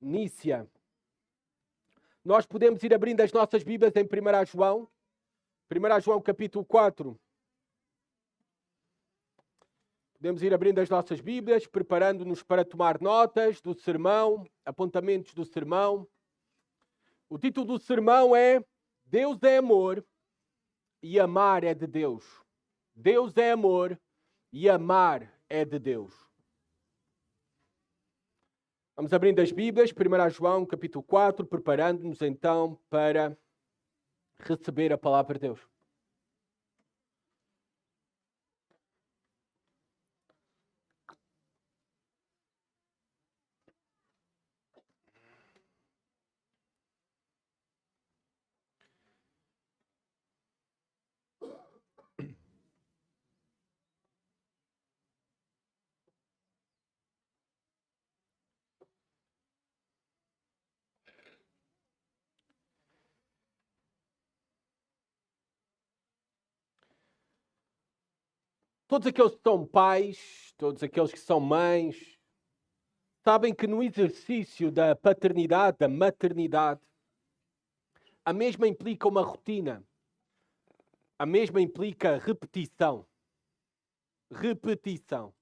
Nícia. Nós podemos ir abrindo as nossas Bíblias em 1 João. 1 João capítulo 4. Podemos ir abrindo as nossas Bíblias, preparando-nos para tomar notas do sermão, apontamentos do sermão. O título do sermão é Deus é amor e amar é de Deus. Deus é amor e amar é de Deus. Vamos abrindo as Bíblias, 1 João capítulo 4, preparando-nos então para receber a palavra de Deus. Todos aqueles que são pais, todos aqueles que são mães, sabem que no exercício da paternidade, da maternidade, a mesma implica uma rotina. A mesma implica repetição. Repetição.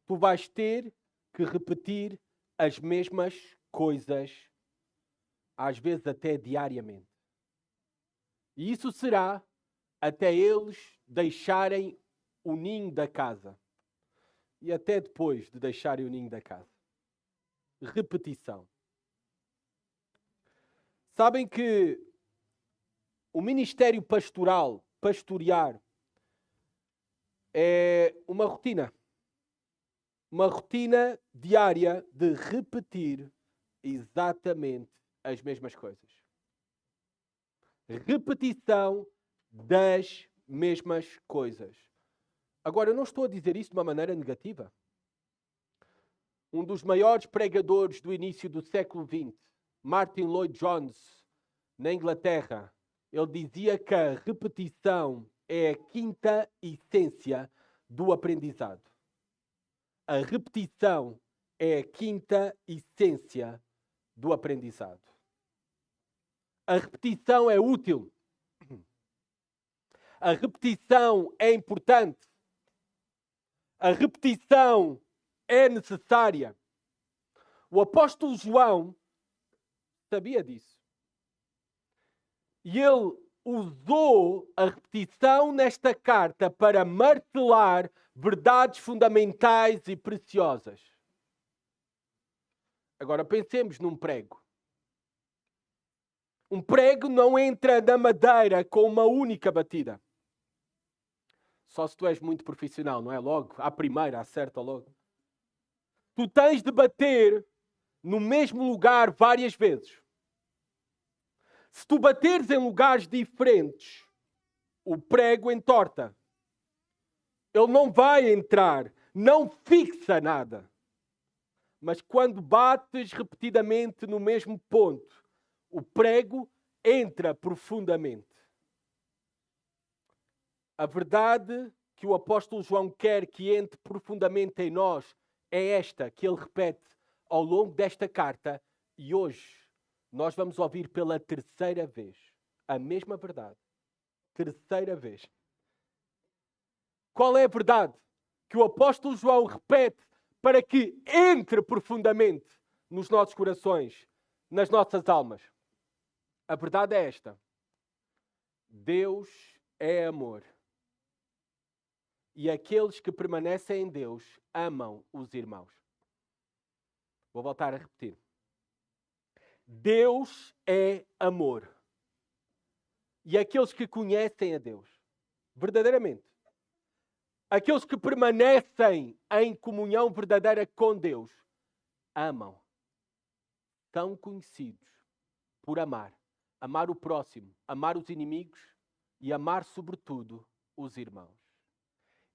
Tu vais ter que repetir as mesmas coisas, às vezes até diariamente. E isso será até eles deixarem o ninho da casa. E até depois de deixarem o ninho da casa. Repetição. Sabem que o ministério pastoral, pastorear, é uma rotina. Uma rotina diária de repetir exatamente as mesmas coisas. Repetição das mesmas coisas. Agora, eu não estou a dizer isso de uma maneira negativa. Um dos maiores pregadores do início do século XX, Martin Lloyd-Jones, na Inglaterra, ele dizia que a repetição é a quinta essência do aprendizado. A repetição é a quinta essência do aprendizado. A repetição é útil. A repetição é importante. A repetição é necessária. O apóstolo João sabia disso. E ele usou a repetição nesta carta para martelar verdades fundamentais e preciosas. Agora pensemos num prego. Um prego não entra na madeira com uma única batida. Só se tu és muito profissional, não é? Logo, à primeira, acerta logo. Tu tens de bater no mesmo lugar várias vezes. Se tu bateres em lugares diferentes, o prego entorta. Ele não vai entrar, não fixa nada. Mas quando bates repetidamente no mesmo ponto, o prego entra profundamente. A verdade que o apóstolo João quer que entre profundamente em nós é esta, que ele repete ao longo desta carta, e hoje nós vamos ouvir pela terceira vez a mesma verdade. Terceira vez. Qual é a verdade que o apóstolo João repete para que entre profundamente nos nossos corações, nas nossas almas? A verdade é esta. Deus é amor. E aqueles que permanecem em Deus amam os irmãos. Vou voltar a repetir. Deus é amor. E aqueles que conhecem a Deus, verdadeiramente, aqueles que permanecem em comunhão verdadeira com Deus, amam. São conhecidos por amar. Amar o próximo, amar os inimigos e amar, sobretudo, os irmãos.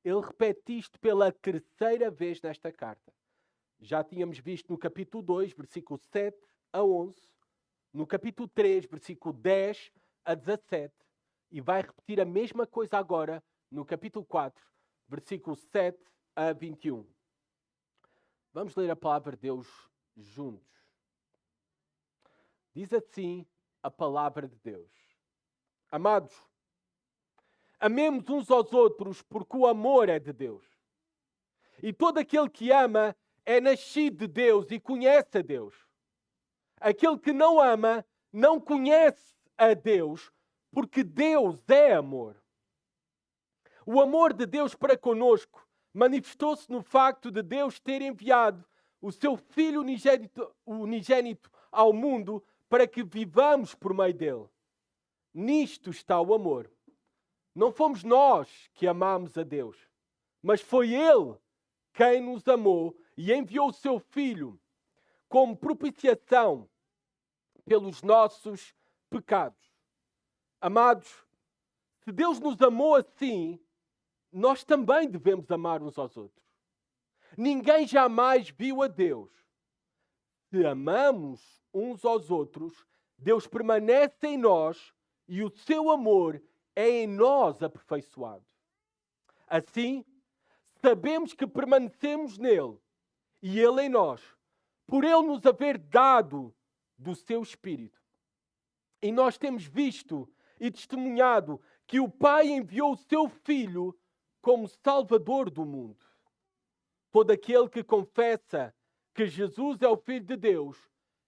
Ele repete isto pela terceira vez nesta carta. Já tínhamos visto no capítulo 2, versículo 7 a 11, no capítulo 3, versículo 10 a 17, e vai repetir a mesma coisa agora no capítulo 4, versículo 7 a 21. Vamos ler a palavra de Deus juntos. Diz assim a palavra de Deus. Amados, amemos uns aos outros porque o amor é de Deus. E todo aquele que ama é nascido de Deus e conhece a Deus. Aquele que não ama não conhece a Deus, porque Deus é amor. O amor de Deus para conosco manifestou-se no facto de Deus ter enviado o seu Filho unigênito ao mundo para que vivamos por meio dele. Nisto está o amor. Não fomos nós que amamos a Deus, mas foi Ele quem nos amou e enviou o seu Filho como propiciação pelos nossos pecados. Amados, se Deus nos amou assim, nós também devemos amar uns aos outros. Ninguém jamais viu a Deus. Se amamos uns aos outros, Deus permanece em nós e o seu amor é em nós aperfeiçoado. Assim, sabemos que permanecemos nele e ele em nós, por ele nos haver dado do seu Espírito. E nós temos visto e testemunhado que o Pai enviou o seu Filho como Salvador do mundo. Todo aquele que confessa que Jesus é o Filho de Deus,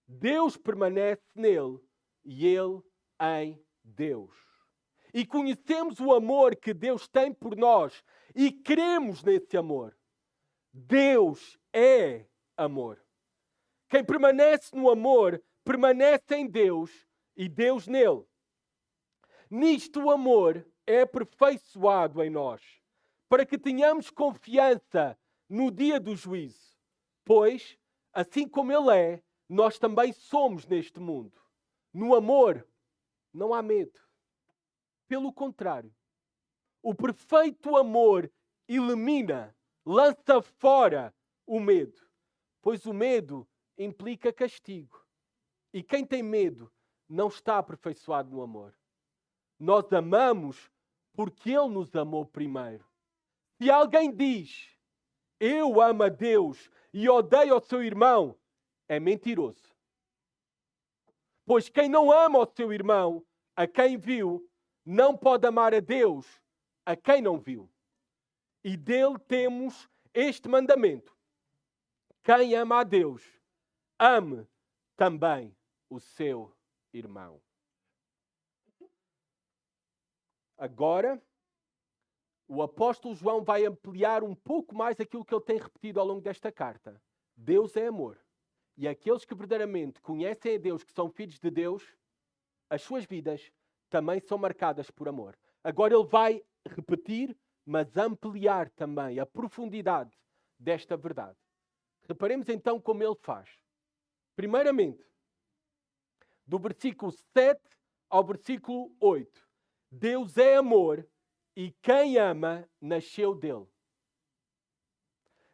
Deus permanece nele e ele em Deus. E conhecemos o amor que Deus tem por nós e cremos nesse amor. Deus é amor. Quem permanece no amor, permanece em Deus e Deus nele. Nisto o amor é aperfeiçoado em nós, para que tenhamos confiança no dia do juízo. Pois, assim como Ele é, nós também somos neste mundo. No amor, não há medo. Pelo contrário, o perfeito amor elimina, lança fora o medo, pois o medo implica castigo. E quem tem medo não está aperfeiçoado no amor. Nós amamos porque Ele nos amou primeiro. Se alguém diz, eu amo a Deus e odeio ao seu irmão, é mentiroso. Pois quem não ama ao seu irmão, a quem viu, não pode amar a Deus, a quem não viu. E dele temos este mandamento: quem ama a Deus, ame também o seu irmão. Agora, o apóstolo João vai ampliar um pouco mais aquilo que ele tem repetido ao longo desta carta. Deus é amor. E aqueles que verdadeiramente conhecem a Deus, que são filhos de Deus, as suas vidas também são marcadas por amor. Agora ele vai repetir, mas ampliar também a profundidade desta verdade. Reparemos então como ele faz. Primeiramente, do versículo 7 ao versículo 8. Deus é amor e quem ama nasceu dele.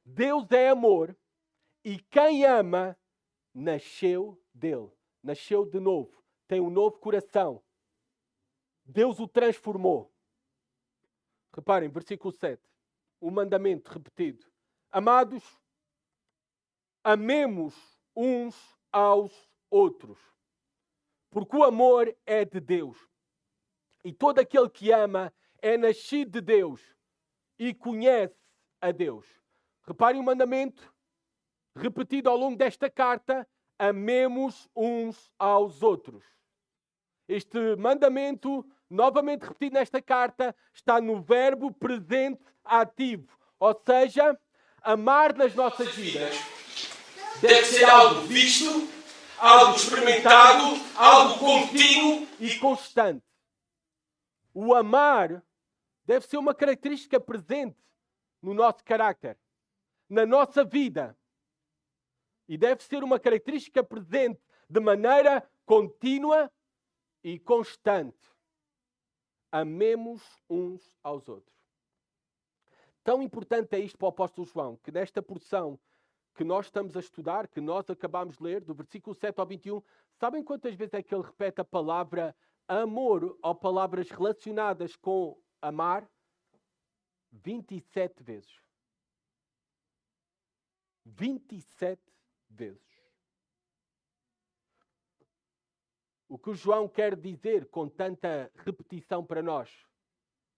Deus é amor e quem ama nasceu dele. Nasceu de novo. Tem um novo coração. Deus o transformou. Reparem, versículo 7. O mandamento repetido. Amados, amemos uns aos outros. Porque o amor é de Deus. E todo aquele que ama é nascido de Deus e conhece a Deus. Reparem o mandamento repetido ao longo desta carta: amemos uns aos outros. Este mandamento, novamente repetido nesta carta, está no verbo presente ativo. Ou seja, amar nas nossas vidas deve ser algo visto, algo experimentado, algo contínuo e constante. O amar deve ser uma característica presente no nosso caráter, na nossa vida. E deve ser uma característica presente de maneira contínua e constante. Amemos uns aos outros. Tão importante é isto para o apóstolo João, que nesta porção que nós estamos a estudar, que nós acabamos de ler, do versículo 7 ao 21, sabem quantas vezes é que ele repete a palavra amor ou palavras relacionadas com amar? 27 vezes. 27 vezes. que o João quer dizer com tanta repetição para nós?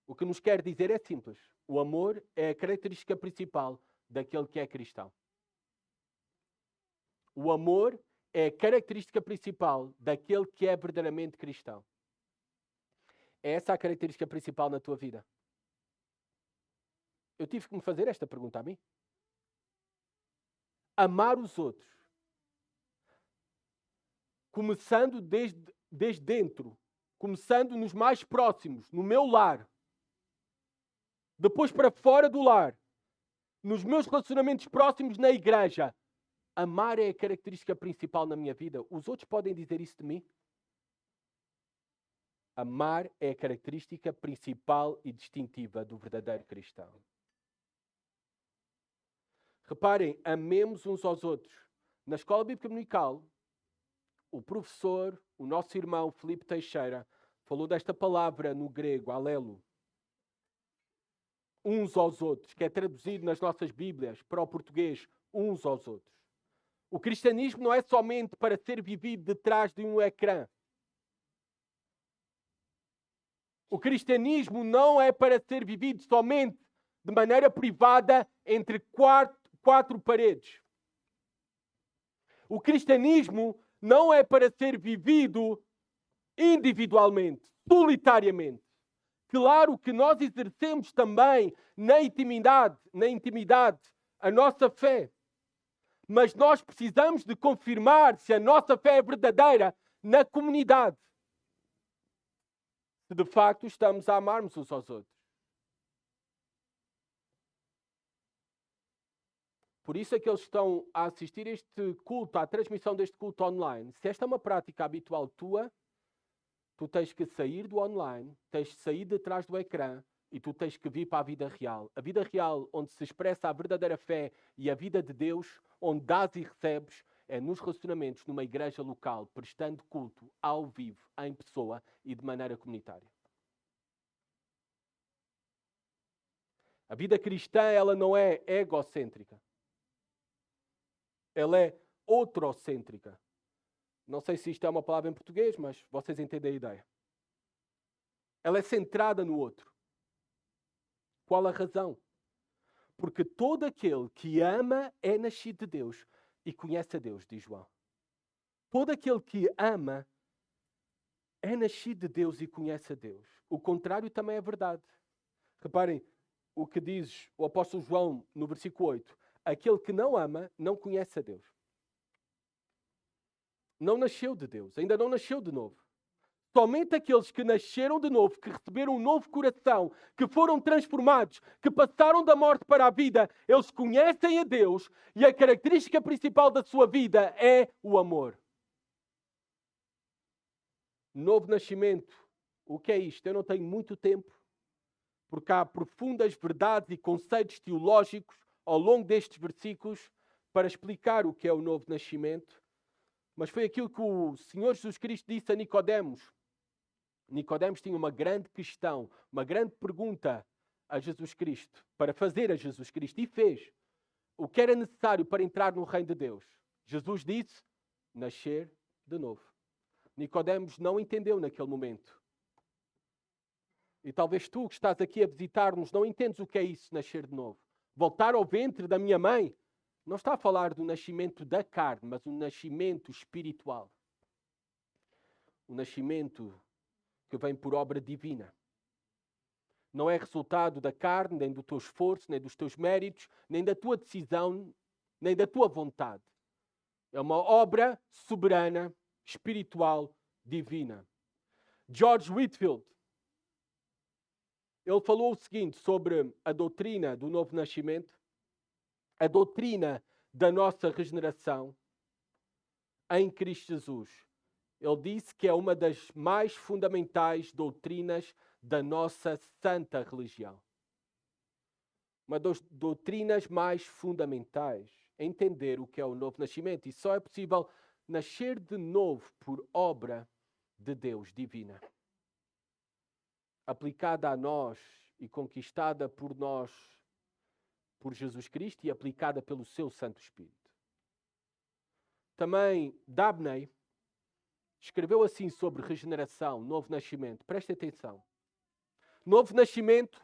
O que nos quer dizer é simples. O amor é a característica principal daquele que é cristão. O amor é a característica principal daquele que é verdadeiramente cristão. É essa a característica principal na tua vida? Eu tive que me fazer esta pergunta a mim. Amar os outros. Começando desde dentro. Começando nos mais próximos, no meu lar. Depois para fora do lar. Nos meus relacionamentos próximos na igreja. Amar é a característica principal na minha vida. Os outros podem dizer isso de mim? Amar é a característica principal e distintiva do verdadeiro cristão. Reparem, amemos uns aos outros. Na escola bíblica dominical, o professor, o nosso irmão Filipe Teixeira, falou desta palavra no grego, alelo. Uns aos outros, que é traduzido nas nossas Bíblias para o português, uns aos outros. O cristianismo não é somente para ser vivido detrás de um ecrã. O cristianismo não é para ser vivido somente de maneira privada entre quatro paredes. O cristianismo não é para ser vivido individualmente, solitariamente. Claro que nós exercemos também na intimidade a nossa fé. Mas nós precisamos de confirmar se a nossa fé é verdadeira na comunidade. Se de facto estamos a amarmos uns aos outros. Por isso aqueles que estão a assistir a este culto, à transmissão deste culto online, se esta é uma prática habitual tua, tu tens que sair do online, tens que sair de trás do ecrã e tu tens que vir para a vida real. A vida real onde se expressa a verdadeira fé e a vida de Deus, onde dás e recebes, é nos relacionamentos numa igreja local, prestando culto ao vivo, em pessoa e de maneira comunitária. A vida cristã, ela não é egocêntrica. Ela é outrocêntrica. Não sei se isto é uma palavra em português, mas vocês entendem a ideia. Ela é centrada no outro. Qual a razão? Porque todo aquele que ama é nascido de Deus e conhece a Deus, diz João. Todo aquele que ama é nascido de Deus e conhece a Deus. O contrário também é verdade. Reparem o que diz o apóstolo João no versículo 8. Aquele que não ama não conhece a Deus. Não nasceu de Deus, ainda não nasceu de novo. Somente aqueles que nasceram de novo, que receberam um novo coração, que foram transformados, que passaram da morte para a vida, eles conhecem a Deus e a característica principal da sua vida é o amor. Novo nascimento. O que é isto? Eu não tenho muito tempo, porque há profundas verdades e conceitos teológicos ao longo destes versículos para explicar o que é o novo nascimento. Mas foi aquilo que o Senhor Jesus Cristo disse a Nicodemos. Nicodemos tinha uma grande questão, uma grande pergunta a Jesus Cristo, para fazer a Jesus Cristo, e fez. O que era necessário para entrar no reino de Deus? Jesus disse, nascer de novo. Nicodemos não entendeu naquele momento. E talvez tu que estás aqui a visitar-nos não entendes o que é isso, nascer de novo. Voltar ao ventre da minha mãe não está a falar do nascimento da carne, mas um nascimento espiritual. Um nascimento que vem por obra divina. Não é resultado da carne, nem do teu esforço, nem dos teus méritos, nem da tua decisão, nem da tua vontade. É uma obra soberana, espiritual, divina. George Whitefield, ele falou o seguinte sobre a doutrina do novo nascimento, a doutrina da nossa regeneração em Cristo Jesus. Ele disse que é uma das mais fundamentais doutrinas da nossa santa religião. Uma das doutrinas mais fundamentais. Entender o que é o novo nascimento. E só é possível nascer de novo por obra de Deus divina. Aplicada a nós e conquistada por nós, por Jesus Cristo e aplicada pelo seu Santo Espírito. Também Dabney, escreveu assim sobre regeneração, novo nascimento. Preste atenção. Novo nascimento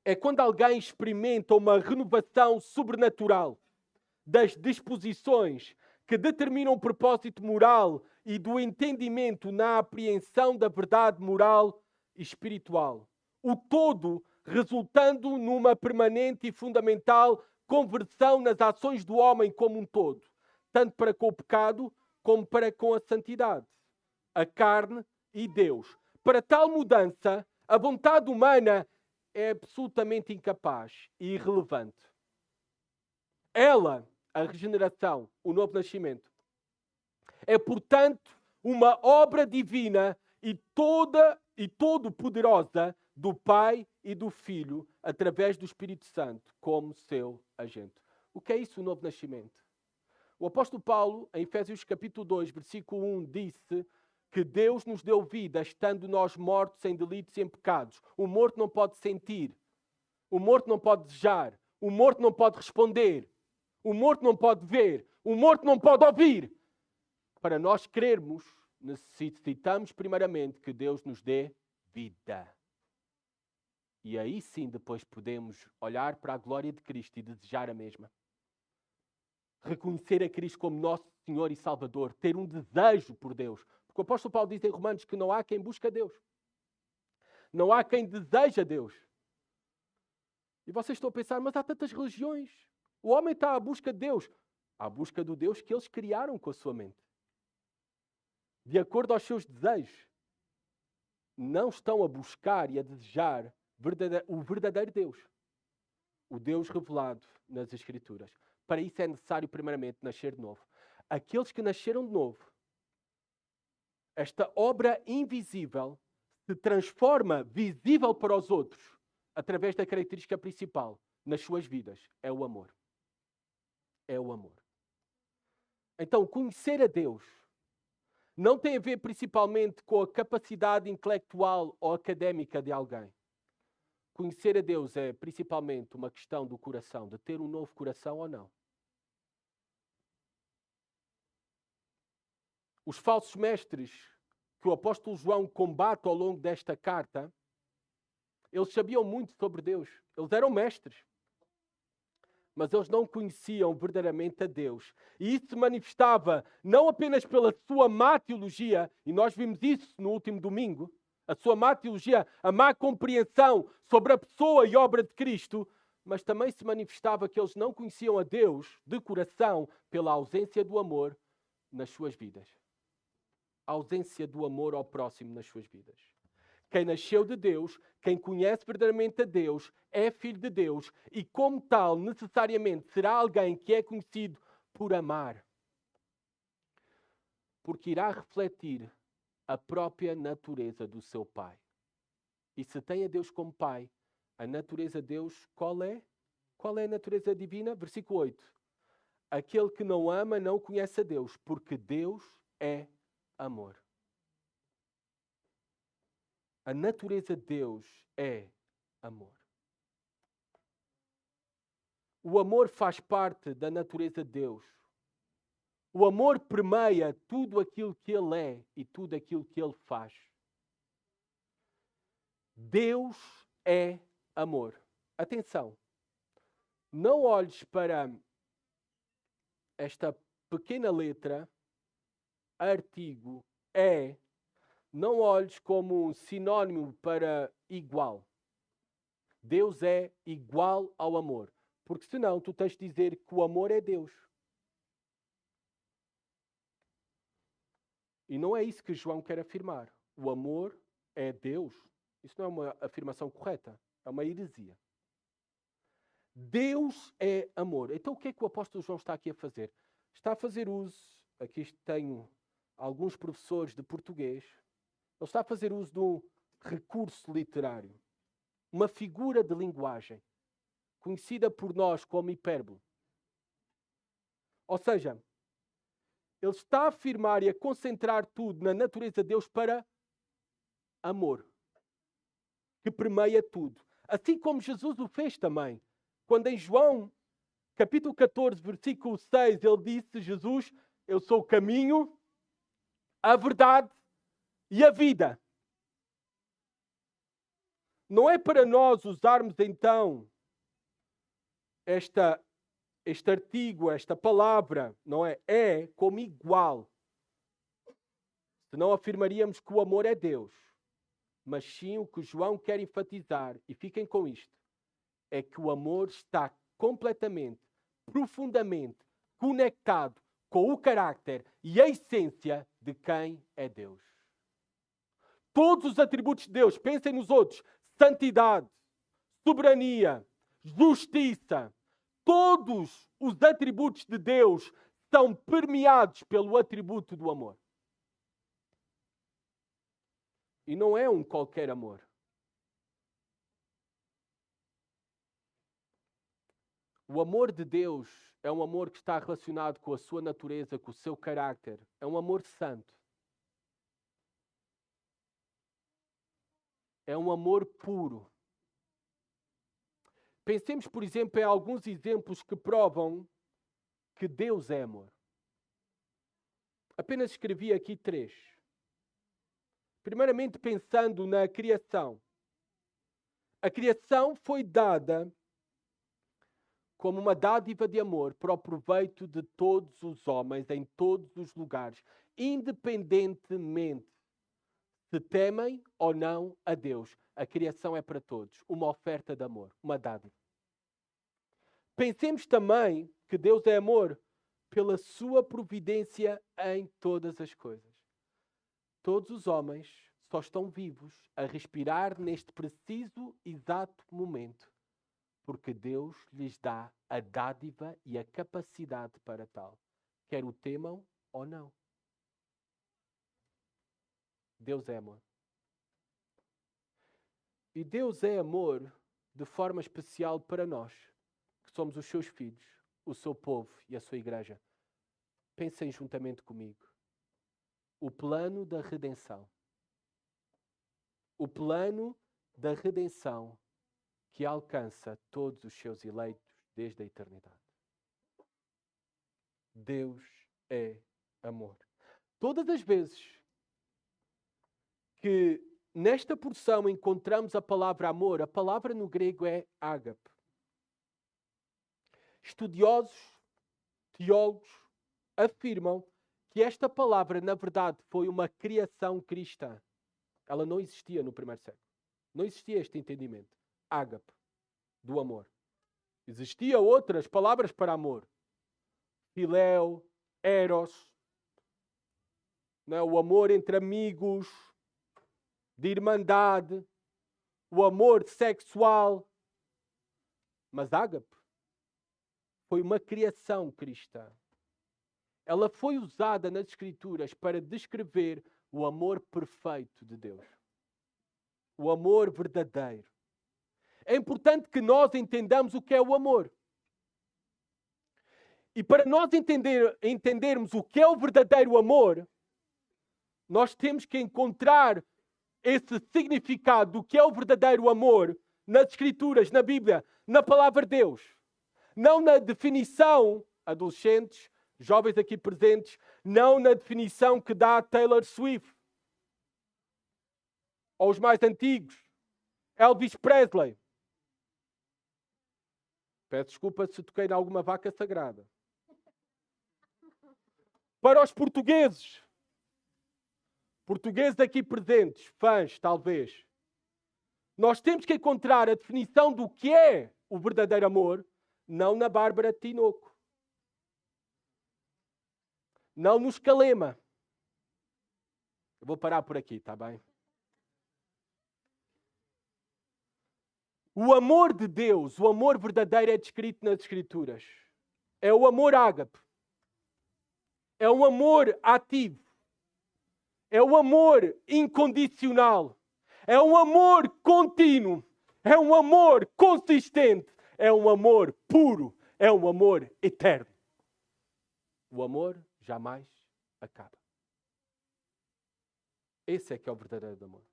é quando alguém experimenta uma renovação sobrenatural das disposições que determinam o propósito moral e do entendimento na apreensão da verdade moral e espiritual. O todo resultando numa permanente e fundamental conversão nas ações do homem como um todo, tanto para com o pecado como para com a santidade, a carne e Deus. Para tal mudança, a vontade humana é absolutamente incapaz e irrelevante. Ela, a regeneração, o novo nascimento, é, portanto, uma obra divina e todo poderosa do Pai e do Filho, através do Espírito Santo, como seu agente. O que é isso, o novo nascimento? O apóstolo Paulo, em Efésios capítulo 2, versículo 1, disse que Deus nos deu vida, estando nós mortos em delitos e em pecados. O morto não pode sentir, o morto não pode desejar, o morto não pode responder, o morto não pode ver, o morto não pode ouvir. Para nós crermos, necessitamos primeiramente que Deus nos dê vida. E aí sim depois podemos olhar para a glória de Cristo e desejar a mesma. Reconhecer a Cristo como nosso Senhor e Salvador. Ter um desejo por Deus. Porque o apóstolo Paulo diz em Romanos que não há quem busca Deus. Não há quem deseja Deus. E vocês estão a pensar, mas há tantas religiões. O homem está à busca de Deus. À busca do Deus que eles criaram com a sua mente. De acordo aos seus desejos. Não estão a buscar e a desejar o verdadeiro Deus. O Deus revelado nas Escrituras. Para isso é necessário primeiramente nascer de novo. Aqueles que nasceram de novo, esta obra invisível se transforma visível para os outros através da característica principal nas suas vidas. É o amor. É o amor. Então, conhecer a Deus não tem a ver principalmente com a capacidade intelectual ou académica de alguém. Conhecer a Deus é principalmente uma questão do coração, de ter um novo coração ou não. Os falsos mestres que o apóstolo João combate ao longo desta carta, eles sabiam muito sobre Deus. Eles eram mestres. Mas eles não conheciam verdadeiramente a Deus. E isso se manifestava não apenas pela sua má teologia, e nós vimos isso no último domingo, a sua má teologia, a má compreensão sobre a pessoa e obra de Cristo, mas também se manifestava que eles não conheciam a Deus de coração pela ausência do amor nas suas vidas. A ausência do amor ao próximo nas suas vidas. Quem nasceu de Deus, quem conhece verdadeiramente a Deus, é filho de Deus e, como tal, necessariamente será alguém que é conhecido por amar. Porque irá refletir a própria natureza do seu Pai. E se tem a Deus como Pai, a natureza de Deus qual é? Qual é a natureza divina? Versículo 8. Aquele que não ama não conhece a Deus, porque Deus é amor. A natureza de Deus é amor. O amor faz parte da natureza de Deus. O amor permeia tudo aquilo que Ele é e tudo aquilo que Ele faz. Deus é amor. Atenção. Não olhes para esta pequena letra, artigo, é. Não olhes como um sinónimo para igual. Deus é igual ao amor. Porque senão tu tens de dizer que o amor é Deus. E não é isso que João quer afirmar. O amor é Deus. Isso não é uma afirmação correta. É uma heresia. Deus é amor. Então o que é que o apóstolo João está aqui a fazer? Está a fazer uso, aqui tenho alguns professores de português, ele está a fazer uso de um recurso literário. Uma figura de linguagem, conhecida por nós como hipérbole. Ou seja, ele está a afirmar e a concentrar tudo na natureza de Deus para amor, que permeia tudo. Assim como Jesus o fez também. Quando em João, capítulo 14, versículo 6, ele disse, Jesus, eu sou o caminho, a verdade e a vida. Não é para nós usarmos então este artigo, esta palavra, não é? É como igual. Senão afirmaríamos que o amor é Deus. Mas sim, o que João quer enfatizar, e fiquem com isto, é que o amor está completamente, profundamente conectado com o caráter e a essência de quem é Deus. Todos os atributos de Deus, pensem nos outros, santidade, soberania, justiça, todos os atributos de Deus são permeados pelo atributo do amor. E não é um qualquer amor. O amor de Deus é um amor que está relacionado com a sua natureza, com o seu caráter. É um amor santo. É um amor puro. Pensemos, por exemplo, em alguns exemplos que provam que Deus é amor. Apenas escrevi aqui 3. Primeiramente, pensando na criação. A criação foi dada como uma dádiva de amor para o proveito de todos os homens em todos os lugares, independentemente se temem ou não a Deus. A criação é para todos, uma oferta de amor, uma dádiva. Pensemos também que Deus é amor pela sua providência em todas as coisas. Todos os homens só estão vivos a respirar neste preciso, exato momento, porque Deus lhes dá a dádiva e a capacidade para tal, quer o temam ou não. Deus é amor. E Deus é amor de forma especial para nós, que somos os seus filhos, o seu povo e a sua igreja. Pensem juntamente comigo. O plano da redenção. O plano da redenção que alcança todos os seus eleitos desde a eternidade. Deus é amor. Todas as vezes que nesta porção encontramos a palavra amor, a palavra no grego é ágape. Estudiosos, teólogos, afirmam que esta palavra, na verdade, foi uma criação cristã. Ela não existia no primeiro século. Não existia este entendimento. Ágape, do amor. Existiam outras palavras para amor. Filéu, eros, não é? O amor entre amigos, de irmandade, o amor sexual. Mas ágape foi uma criação cristã. Ela foi usada nas Escrituras para descrever o amor perfeito de Deus. O amor verdadeiro. É importante que nós entendamos o que é o amor. E para nós entendermos o que é o verdadeiro amor, nós temos que encontrar esse significado do que é o verdadeiro amor nas Escrituras, na Bíblia, na Palavra de Deus. Não na definição, adolescentes, jovens aqui presentes, não na definição que dá Taylor Swift. Ou os mais antigos, Elvis Presley. Peço desculpa se toquei em alguma vaca sagrada. Para os portugueses aqui presentes, fãs talvez, nós temos que encontrar a definição do que é o verdadeiro amor, não na Bárbara Tinoco. Não nos Calema. Eu vou parar por aqui, está bem? O amor de Deus, o amor verdadeiro é descrito nas Escrituras. É o amor ágape. É um amor ativo. É um amor incondicional. É um amor contínuo. É um amor consistente. É um amor puro. É um amor eterno. O amor jamais acaba. Esse é que é o verdadeiro amor.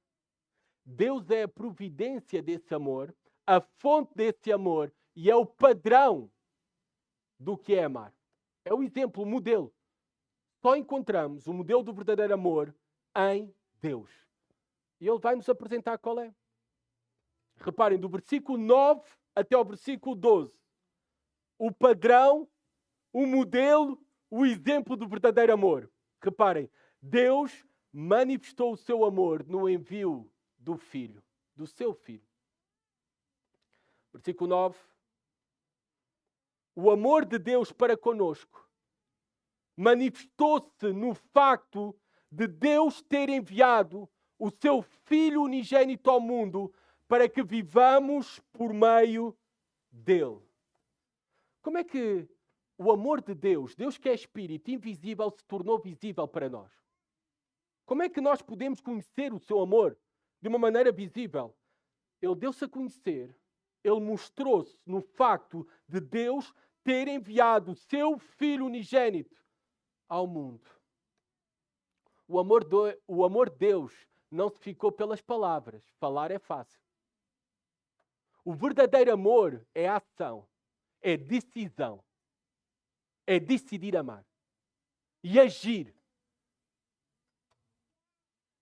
Deus é a providência desse amor, a fonte desse amor e é o padrão do que é amar. É o exemplo, o modelo. só encontramos o modelo do verdadeiro amor em Deus. E Ele vai nos apresentar qual é. Reparem, do versículo 9 até ao versículo 12. O padrão, o modelo, o exemplo do verdadeiro amor. Reparem, Deus manifestou o seu amor no envio do Filho, do seu Filho. Versículo 9. O amor de Deus para conosco manifestou-se no facto de Deus ter enviado o seu Filho unigênito ao mundo para que vivamos por meio dele. Como é que o amor de Deus, Deus que é Espírito invisível, se tornou visível para nós? Como é que nós podemos conhecer o seu amor de uma maneira visível? Ele deu-se a conhecer, ele mostrou-se no facto de Deus ter enviado o seu Filho unigênito ao mundo. O amor de Deus não se ficou pelas palavras. Falar é fácil. O verdadeiro amor é ação, é decisão, é decidir amar e agir.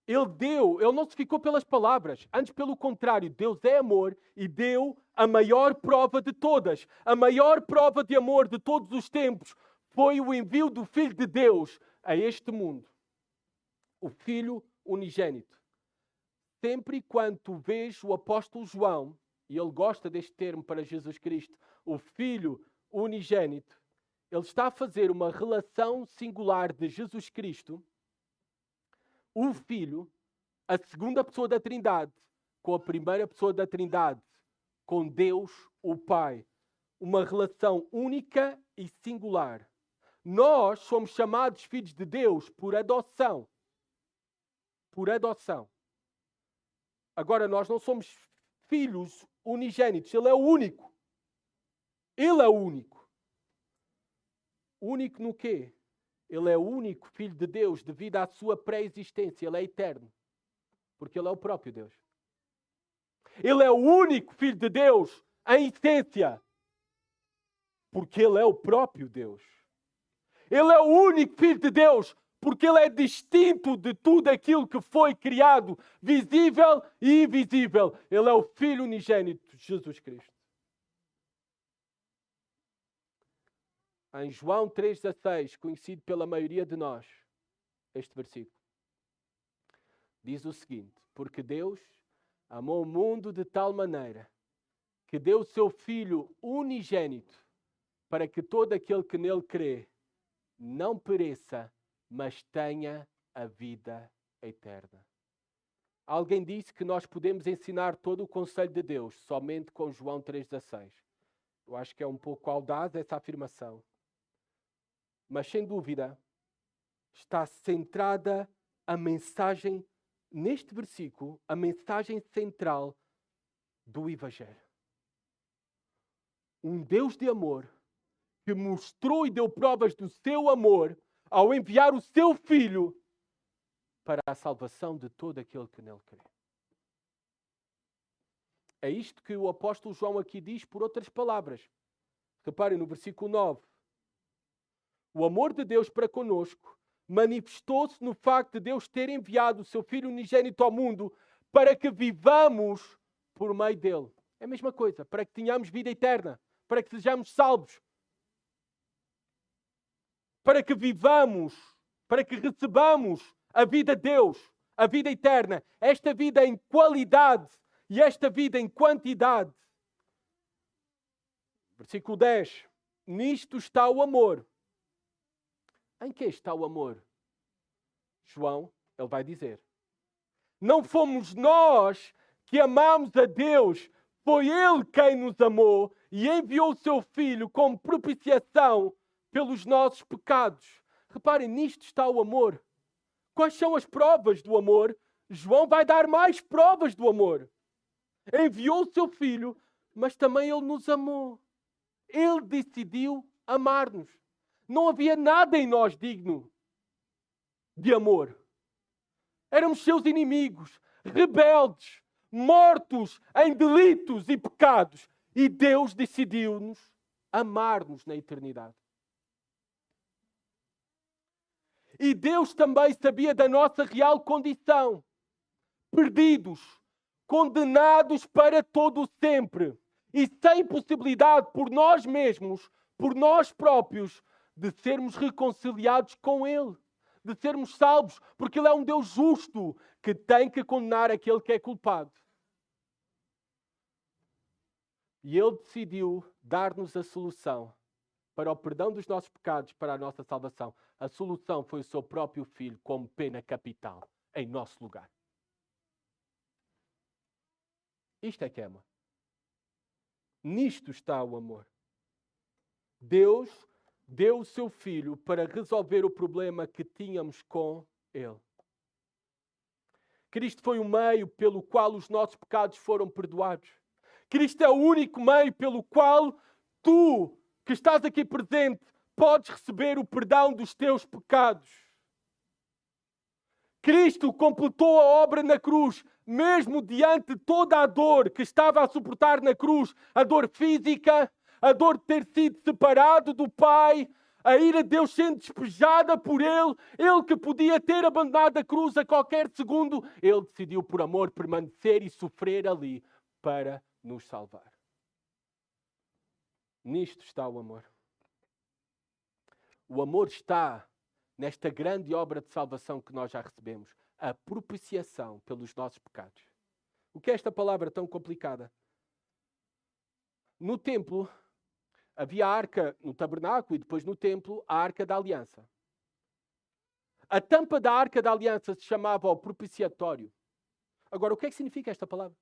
Ele não se ficou pelas palavras, antes pelo contrário, Deus é amor e deu a maior prova de todas. A maior prova de amor de todos os tempos foi o envio do Filho de Deus a este mundo. O Filho unigênito. Sempre quando tu vês o apóstolo João, e ele gosta deste termo para Jesus Cristo, o Filho unigênito, ele está a fazer uma relação singular de Jesus Cristo, o Filho, a segunda pessoa da Trindade, com a primeira pessoa da Trindade, com Deus, o Pai. Uma relação única e singular. Nós somos chamados filhos de Deus por adoção. Por adoção. Agora, nós não somos filhos unigênitos. Ele é o único. Ele é o único. Único no quê? Ele é o único Filho de Deus devido à sua pré-existência. Ele é eterno. Porque Ele é o próprio Deus. Ele é o único Filho de Deus em essência. Porque Ele é o próprio Deus. Ele é o único Filho de Deus porque Ele é distinto de tudo aquilo que foi criado, visível e invisível. Ele é o Filho unigênito de Jesus Cristo. Em João 3,16, conhecido pela maioria de nós, este versículo, diz o seguinte: porque Deus amou o mundo de tal maneira que deu o seu Filho unigênito para que todo aquele que nele crê não pereça, mas tenha a vida eterna. Alguém disse que nós podemos ensinar todo o conselho de Deus somente com João 3,16. Eu acho que é um pouco audaz essa afirmação. Mas, sem dúvida, está centrada a mensagem, neste versículo, a mensagem central do Evangelho. Um Deus de amor que mostrou e deu provas do seu amor ao enviar o seu Filho para a salvação de todo aquele que nele crê. É isto que o apóstolo João aqui diz por outras palavras. Reparem no versículo 9. O amor de Deus para conosco manifestou-se no facto de Deus ter enviado o seu Filho unigênito ao mundo para que vivamos por meio dele. É a mesma coisa, para que tenhamos vida eterna, para que sejamos salvos, para que vivamos, para que recebamos a vida de Deus, a vida eterna, esta vida em qualidade e esta vida em quantidade. Versículo 10. Nisto está o amor. Em que está o amor? João, ele vai dizer. Não fomos nós que amamos a Deus, foi Ele quem nos amou e enviou o seu Filho como propiciação pelos nossos pecados. Reparem, nisto está o amor. Quais são as provas do amor? João vai dar mais provas do amor. Enviou o seu Filho, mas também Ele nos amou. Ele decidiu amar-nos. Não havia nada em nós digno de amor. Éramos seus inimigos, rebeldes, mortos em delitos e pecados. E Deus decidiu-nos amar-nos na eternidade. E Deus também sabia da nossa real condição. Perdidos, condenados para todo o sempre. E sem possibilidade por nós mesmos, por nós próprios, de sermos reconciliados com Ele. De sermos salvos. Porque Ele é um Deus justo que tem que condenar aquele que é culpado. E Ele decidiu dar-nos a solução para o perdão dos nossos pecados, para a nossa salvação. A solução foi o seu próprio Filho como pena capital em nosso lugar. Isto é que é amor. Nisto está o amor. Deus deu o seu Filho para resolver o problema que tínhamos com Ele. Cristo foi o meio pelo qual os nossos pecados foram perdoados. Cristo é o único meio pelo qual tu, que estás aqui presente, podes receber o perdão dos teus pecados. Cristo completou a obra na cruz, mesmo diante de toda a dor que estava a suportar na cruz, a dor física, a dor de ter sido separado do Pai, a ira de Deus sendo despejada por Ele, Ele que podia ter abandonado a cruz a qualquer segundo, Ele decidiu por amor permanecer e sofrer ali para nos salvar. Nisto está o amor. O amor está nesta grande obra de salvação que nós já recebemos, a propiciação pelos nossos pecados. O que é esta palavra tão complicada? No templo, havia a arca no tabernáculo e depois no templo, a arca da aliança. A tampa da arca da aliança se chamava o propiciatório. Agora, o que é que significa esta palavra?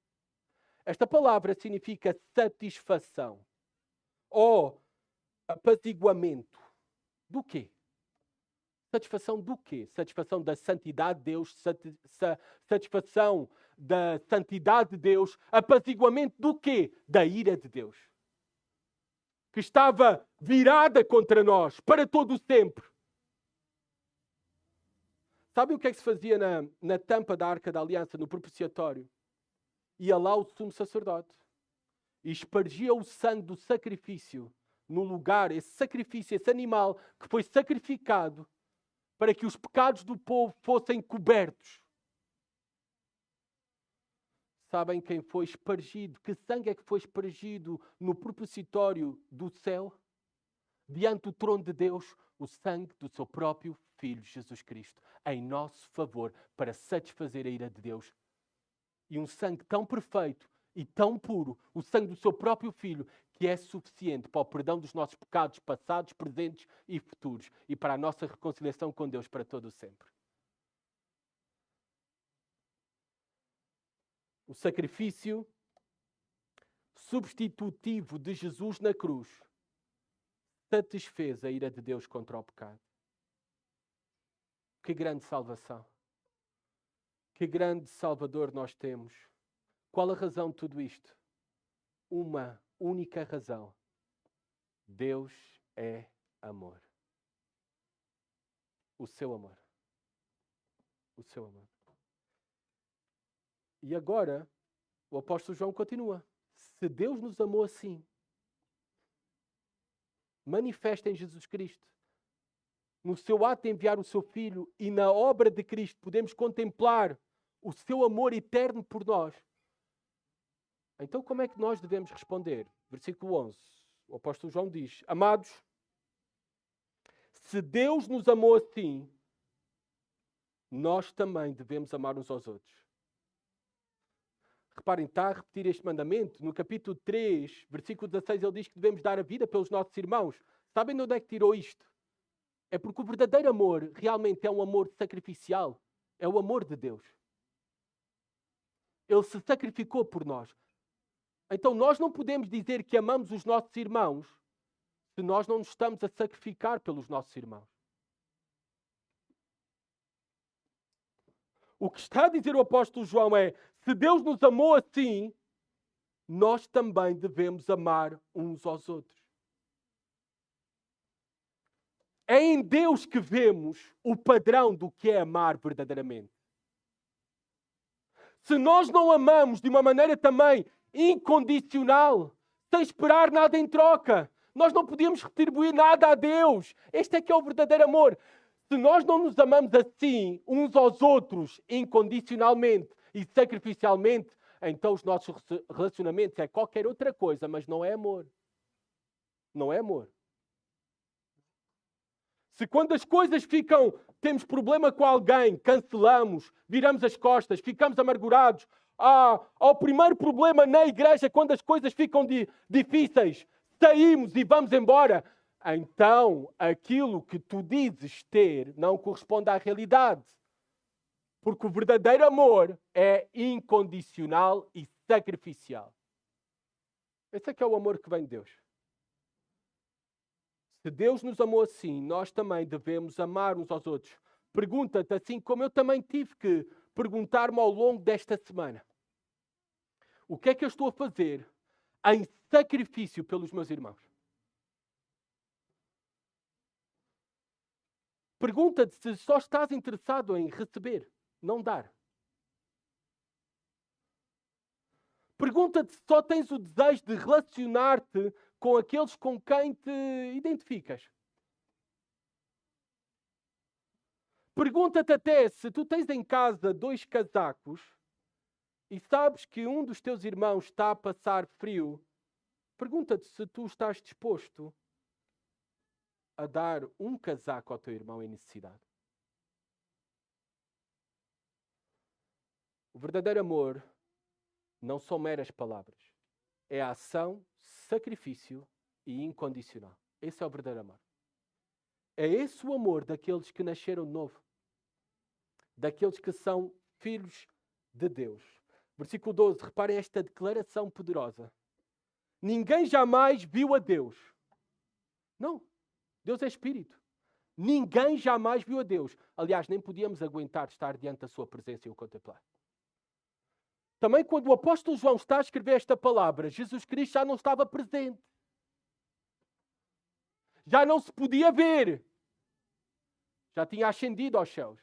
Esta palavra significa satisfação ou apaziguamento. Do quê? Satisfação do quê? Satisfação da santidade de Deus, satisfação da santidade de Deus, apaziguamento do quê? Da ira de Deus. Que estava virada contra nós, para todo o sempre. Sabem o que é que se fazia na tampa da Arca da Aliança, no propiciatório? Ia lá o sumo sacerdote e espargia o sangue do sacrifício no lugar, esse sacrifício, esse animal que foi sacrificado para que os pecados do povo fossem cobertos. Sabem quem foi espargido? Que sangue é que foi espargido no propiciatório do céu? Diante do trono de Deus, o sangue do seu próprio Filho Jesus Cristo, em nosso favor, para satisfazer a ira de Deus. E um sangue tão perfeito e tão puro, o sangue do seu próprio Filho, que é suficiente para o perdão dos nossos pecados passados, presentes e futuros, e para a nossa reconciliação com Deus para todo o sempre. O sacrifício substitutivo de Jesus na cruz satisfez a ira de Deus contra o pecado. Que grande salvação! Que grande Salvador nós temos! Qual a razão de tudo isto? Uma única razão. Deus é amor. O seu amor. O seu amor. E agora, o apóstolo João continua. Se Deus nos amou assim, manifesta em Jesus Cristo, no seu ato de enviar o seu Filho e na obra de Cristo, podemos contemplar o seu amor eterno por nós. Então, como é que nós devemos responder? Versículo 11. O apóstolo João diz: Amados, se Deus nos amou assim, nós também devemos amar uns aos outros. Reparem, está a repetir este mandamento. No capítulo 3, versículo 16, ele diz que devemos dar a vida pelos nossos irmãos. Sabem de onde é que tirou isto? É porque o verdadeiro amor realmente é um amor sacrificial. É o amor de Deus. Ele se sacrificou por nós. Então nós não podemos dizer que amamos os nossos irmãos se nós não nos estamos a sacrificar pelos nossos irmãos. O que está a dizer o apóstolo João é: se Deus nos amou assim, nós também devemos amar uns aos outros. É em Deus que vemos o padrão do que é amar verdadeiramente. Se nós não amamos de uma maneira também incondicional, sem esperar nada em troca, nós não podemos retribuir nada a Deus. Este é que é o verdadeiro amor. Se nós não nos amamos assim, uns aos outros, incondicionalmente e sacrificialmente, então os nossos relacionamentos é qualquer outra coisa, mas não é amor. Não é amor. Se quando as coisas temos problema com alguém, cancelamos, viramos as costas, ficamos amargurados, ao primeiro problema na igreja, quando as coisas ficam difíceis, saímos e vamos embora, então aquilo que tu dizes ter não corresponde à realidade. Porque o verdadeiro amor é incondicional e sacrificial. Esse é que é o amor que vem de Deus. Se Deus nos amou assim, nós também devemos amar uns aos outros. Pergunta-te, assim como eu também tive que perguntar-me ao longo desta semana. O que é que eu estou a fazer em sacrifício pelos meus irmãos? Pergunta-te se só estás interessado em receber, não dar. Pergunta-te se só tens o desejo de relacionar-te com aqueles com quem te identificas. Pergunta-te até se tu tens em casa 2 casacos e sabes que um dos teus irmãos está a passar frio. Pergunta-te se tu estás disposto a dar um casaco ao teu irmão em necessidade. O verdadeiro amor não são meras palavras. É ação, sacrifício e incondicional. Esse é o verdadeiro amor. É esse o amor daqueles que nasceram de novo. Daqueles que são filhos de Deus. Versículo 12, reparem esta declaração poderosa. Ninguém jamais viu a Deus. Não, Deus é Espírito. Ninguém jamais viu a Deus. Aliás, nem podíamos aguentar estar diante da sua presença e o contemplar. Também quando o apóstolo João está a escrever esta palavra, Jesus Cristo já não estava presente. Já não se podia ver. Já tinha ascendido aos céus.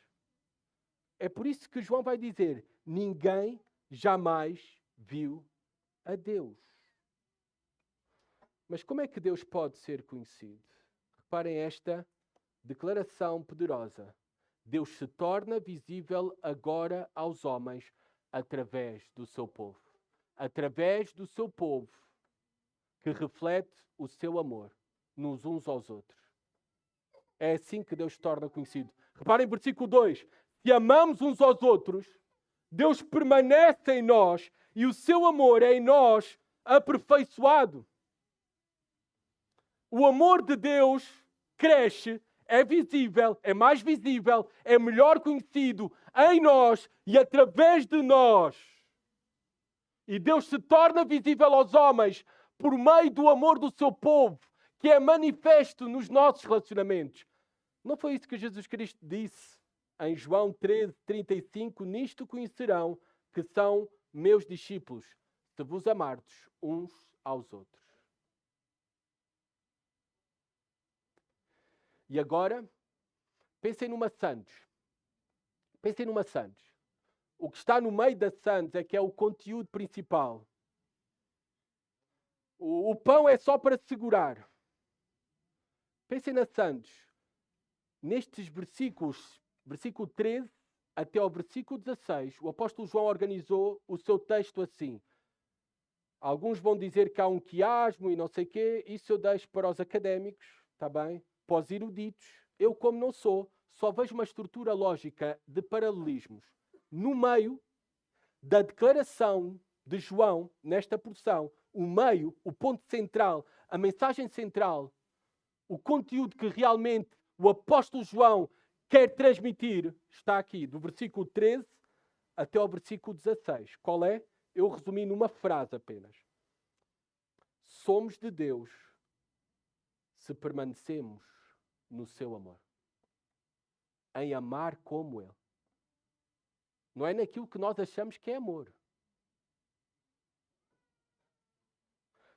É por isso que João vai dizer, ninguém jamais viu a Deus. Mas como é que Deus pode ser conhecido? Reparem esta declaração poderosa. Deus se torna visível agora aos homens através do seu povo. Através do seu povo que reflete o seu amor nos uns aos outros. É assim que Deus se torna conhecido. Reparem versículo 2. Se amamos uns aos outros, Deus permanece em nós e o seu amor é em nós aperfeiçoado. O amor de Deus cresce, é visível, é mais visível, é melhor conhecido em nós e através de nós. E Deus se torna visível aos homens por meio do amor do seu povo, que é manifesto nos nossos relacionamentos. Não foi isso que Jesus Cristo disse em João 13:35? Nisto conhecerão que são meus discípulos, se vos amardes uns aos outros. E agora, pensem numa sandes. Pensem numa sandes. O que está no meio da sandes é que é o conteúdo principal. O pão é só para segurar. Pensem na sandes. Nestes versículos, versículo 13 até ao versículo 16, o apóstolo João organizou o seu texto assim. Alguns vão dizer que há um quiasmo e não sei o quê. Isso eu deixo para os académicos, está bem? Para os eruditos. Eu, como não sou, só vejo uma estrutura lógica de paralelismos. No meio da declaração de João, nesta porção, o meio, o ponto central, a mensagem central, o conteúdo que realmente o apóstolo João quer transmitir, está aqui, do versículo 13 até ao versículo 16. Qual é? Eu resumi numa frase apenas. Somos de Deus se permanecemos no seu amor. Em amar como Ele. Não é naquilo que nós achamos que é amor.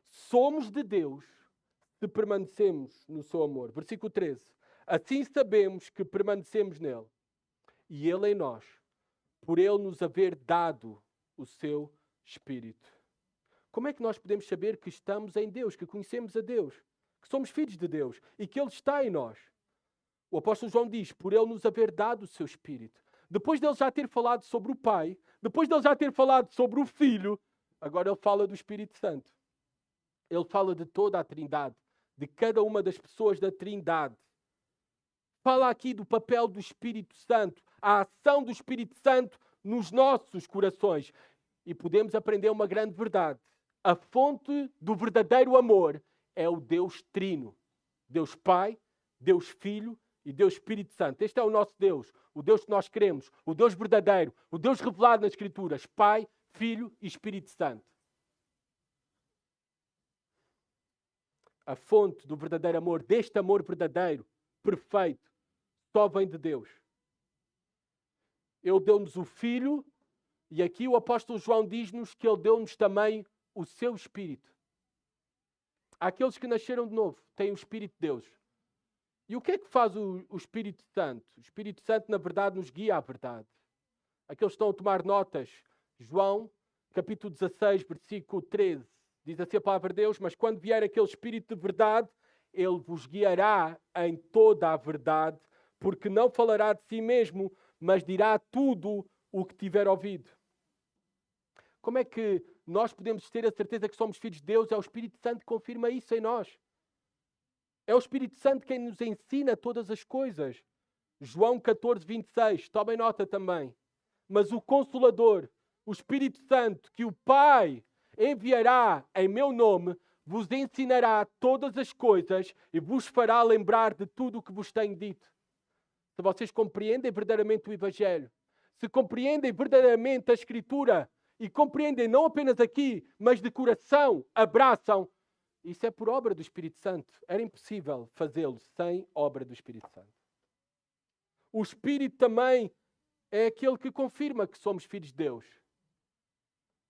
Somos de Deus se permanecemos no seu amor. Versículo 13. Assim sabemos que permanecemos nele e ele em nós, por ele nos haver dado o seu Espírito. Como é que nós podemos saber que estamos em Deus, que conhecemos a Deus, que somos filhos de Deus e que Ele está em nós? O apóstolo João diz, por ele nos haver dado o seu Espírito. Depois dele já ter falado sobre o Pai, depois dele já ter falado sobre o Filho, agora ele fala do Espírito Santo. Ele fala de toda a Trindade, de cada uma das pessoas da Trindade. Fala aqui do papel do Espírito Santo, a ação do Espírito Santo nos nossos corações. E podemos aprender uma grande verdade. A fonte do verdadeiro amor é o Deus Trino. Deus Pai, Deus Filho e Deus Espírito Santo. Este é o nosso Deus, o Deus que nós queremos, o Deus verdadeiro, o Deus revelado nas Escrituras. Pai, Filho e Espírito Santo. A fonte do verdadeiro amor, deste amor verdadeiro, perfeito, só vem de Deus. Ele deu-nos o Filho e aqui o apóstolo João diz-nos que ele deu-nos também o seu Espírito. Aqueles que nasceram de novo têm o Espírito de Deus. E o que é que faz o Espírito Santo? O Espírito Santo, na verdade, nos guia à verdade. Aqueles que estão a tomar notas, João, capítulo 16, versículo 13, diz assim a palavra de Deus, mas quando vier aquele Espírito de verdade, ele vos guiará em toda a verdade, porque não falará de si mesmo, mas dirá tudo o que tiver ouvido. Como é que nós podemos ter a certeza que somos filhos de Deus? É o Espírito Santo que confirma isso em nós. É o Espírito Santo quem nos ensina todas as coisas. João 14, 26. Tomem nota também. Mas o Consolador, o Espírito Santo, que o Pai enviará em meu nome, vos ensinará todas as coisas e vos fará lembrar de tudo o que vos tenho dito. Se vocês compreendem verdadeiramente o Evangelho, se compreendem verdadeiramente a Escritura e compreendem não apenas aqui, mas de coração, abraçam, isso é por obra do Espírito Santo. Era impossível fazê-lo sem obra do Espírito Santo. O Espírito também é aquele que confirma que somos filhos de Deus.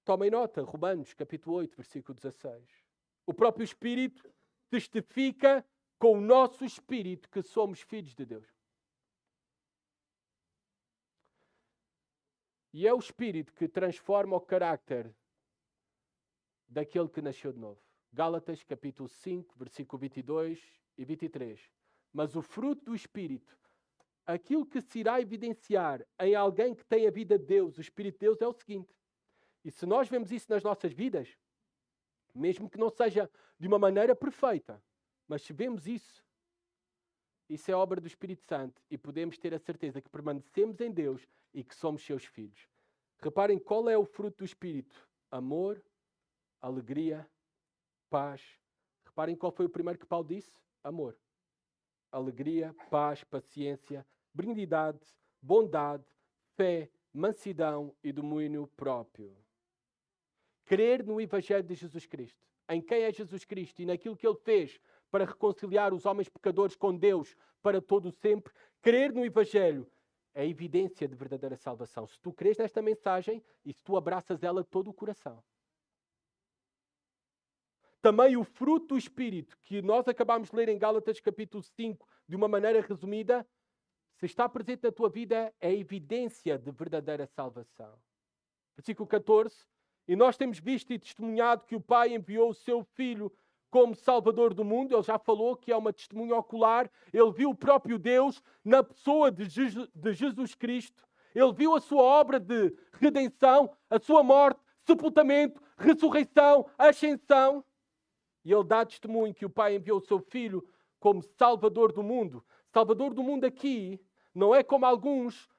Tomem nota, Romanos, capítulo 8, versículo 16. O próprio Espírito testifica com o nosso Espírito que somos filhos de Deus. E é o Espírito que transforma o carácter daquele que nasceu de novo. Gálatas, capítulo 5, versículo 22 e 23. Mas o fruto do Espírito, aquilo que se irá evidenciar em alguém que tem a vida de Deus, o Espírito de Deus, é o seguinte. E se nós vemos isso nas nossas vidas, mesmo que não seja de uma maneira perfeita, mas se vemos isso, isso é obra do Espírito Santo e podemos ter a certeza que permanecemos em Deus e que somos seus filhos. Reparem qual é o fruto do Espírito. Amor, alegria, paz. Reparem qual foi o primeiro que Paulo disse? Amor. Alegria, paz, paciência, benignidade, bondade, fé, mansidão e domínio próprio. Crer no Evangelho de Jesus Cristo, em quem é Jesus Cristo e naquilo que Ele fez para reconciliar os homens pecadores com Deus para todo o sempre, crer no Evangelho é a evidência de verdadeira salvação. Se tu crês nesta mensagem e se tu abraças ela de todo o coração. Também o fruto do Espírito, que nós acabamos de ler em Gálatas capítulo 5, de uma maneira resumida, se está presente na tua vida, é evidência de verdadeira salvação. Versículo 14. E nós temos visto e testemunhado que o Pai enviou o seu Filho como Salvador do mundo. Ele já falou que é uma testemunha ocular. Ele viu o próprio Deus na pessoa de Jesus Cristo. Ele viu a sua obra de redenção, a sua morte, sepultamento, ressurreição, ascensão. E ele dá testemunho que o Pai enviou o seu Filho como Salvador do mundo. Salvador do mundo aqui não é como alguns